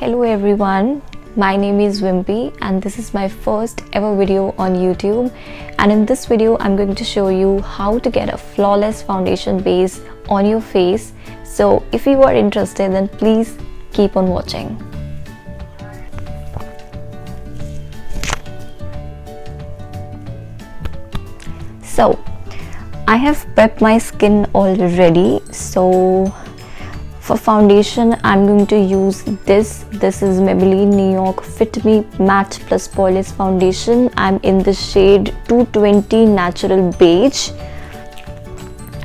Hello everyone, my name is Wimpy and this is my first ever video on YouTube, and in this video I'm going to show you how to get a flawless foundation base on your face. So if you are interested, then please keep on watching. So I have prepped my skin already. So for foundation I'm going to use this is Maybelline New York Fit Me Matte Plus Polish Foundation. I'm in the shade 220 Natural Beige.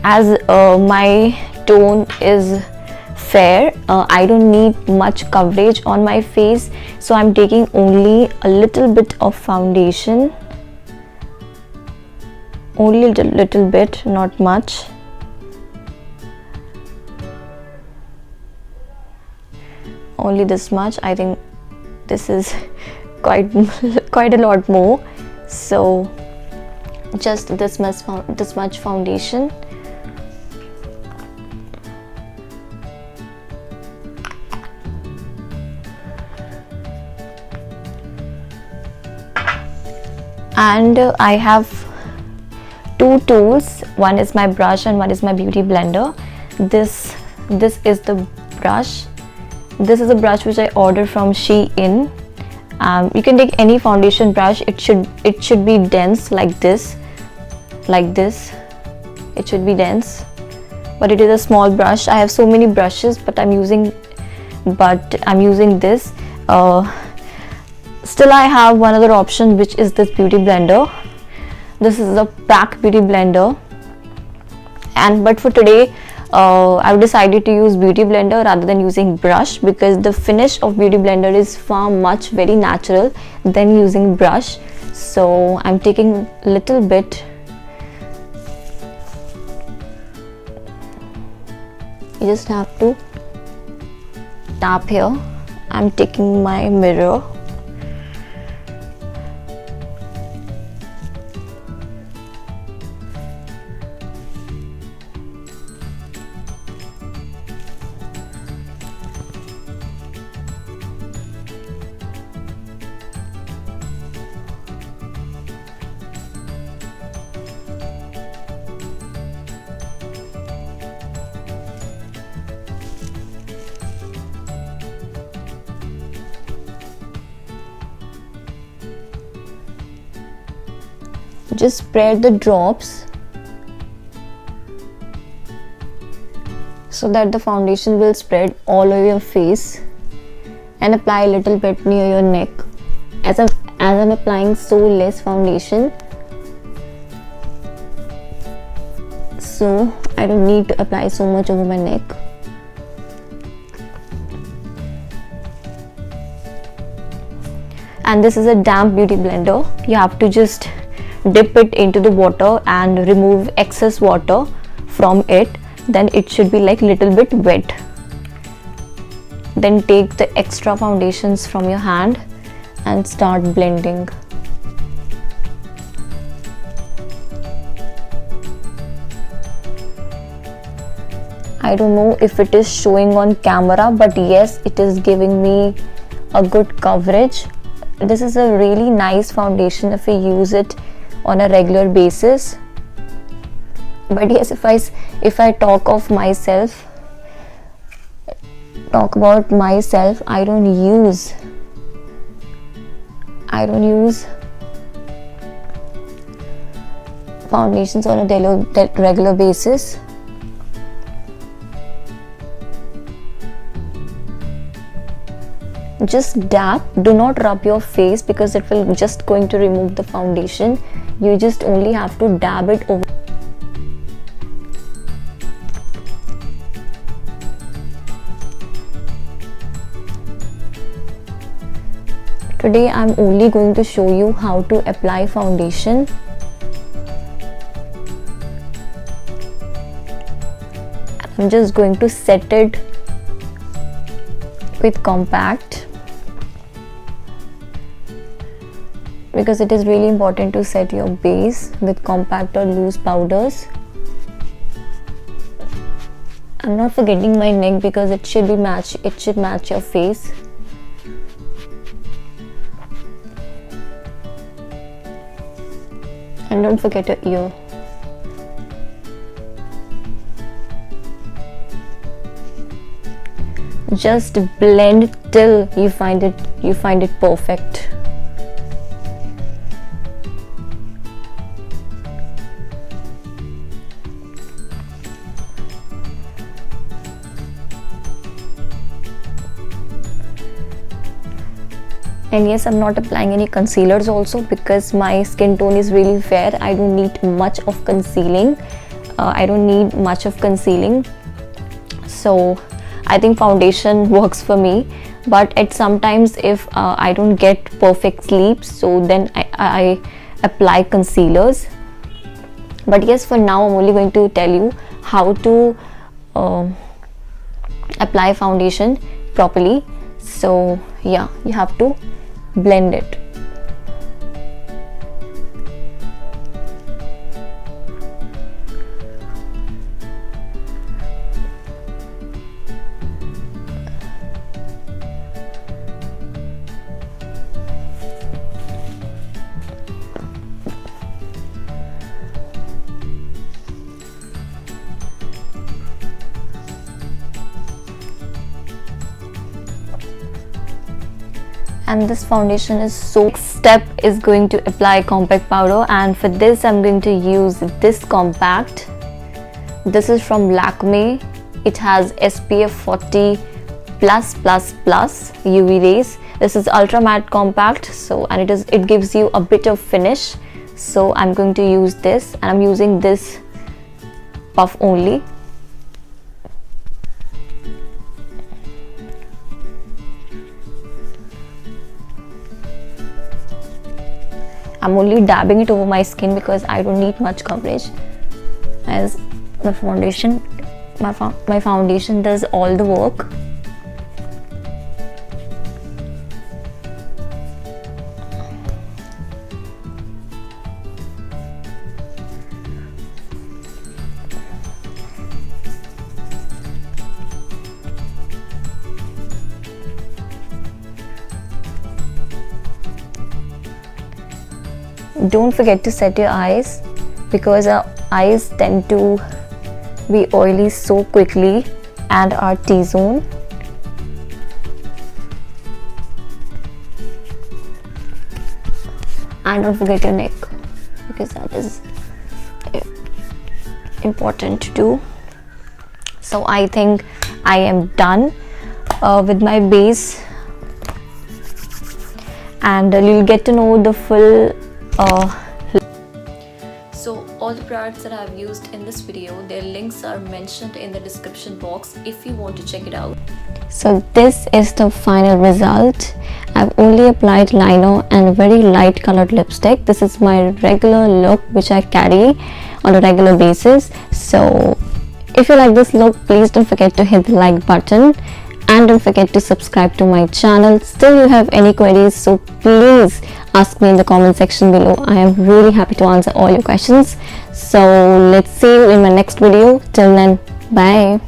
As my tone is fair, I don't need much coverage on my face, so I'm taking only a little bit of foundation, only a little bit, not much. Only this much. I think this is quite a lot more. So just this much foundation. And I have two tools. One is my brush and one is my beauty blender. This is the brush. This is a brush which I ordered from Shein. You can take any foundation brush. It should be dense like this. It should be dense, but it is a small brush. I have so many brushes, but I'm using this. Still I have one other option, which is this beauty blender. This is a pack beauty blender, but for today I've decided to use beauty blender rather than using brush, because the finish of beauty blender is very natural than using brush. So I'm taking a little bit. You just have to tap here. I'm taking my mirror. Just spread the drops so that the foundation will spread all over your face, and apply a little bit near your neck. As I'm applying so less foundation, so I don't need to apply so much over my neck. And this is a damp beauty blender. You have to just dip it into the water and remove excess water from it. Then it should be like little bit wet. Then take the extra foundations from your hand and start blending. I don't know if it is showing on camera, but yes, it is giving me a good coverage. This is a really nice foundation if you use it on a regular basis. But yes, if I talk about myself, I don't use foundations on a regular basis. Just dab, do not rub your face, because it will just going to remove the foundation. You just only have to dab it over. Today I'm only going to show you how to apply foundation. I'm just going to set it with compact, because it is really important to set your base with compact or loose powders. I'm not forgetting my neck because it should match your face. And don't forget your ear. Just blend till you find it perfect. And yes, I'm not applying any concealers also because my skin tone is really fair. I don't need much of concealing. So I think foundation works for me. But at sometimes if I don't get perfect sleep, so then I apply concealers. But yes, for now I'm only going to tell you how to apply foundation properly. So yeah, you have to blend it. And this foundation is so. Next step is going to apply compact powder, and for this I'm going to use this compact. This is from Lakme. It has SPF 40 plus UV rays. This is ultra matte compact, so and it gives you a bit of finish. So I'm going to use this, and I'm using this puff only. I'm only dabbing it over my skin because I don't need much coverage, as my foundation does all the work. Don't forget to set your eyes because our eyes tend to be oily so quickly, and our T-zone. And don't forget your neck because that is important to do. So I think I am done with my base, and you'll get to know the full so all the products that I've used in this video, their links are mentioned in the description box if you want to check it out. So this is the final result. I've only applied liner and a very light colored lipstick. This is my regular look which I carry on a regular basis. So if you like this look, please don't forget to hit the like button. And don't forget to subscribe to my channel. Still you have any queries, so please ask me in the comment section below. I am really happy to answer all your questions. So let's see you in my next video. Till then, bye.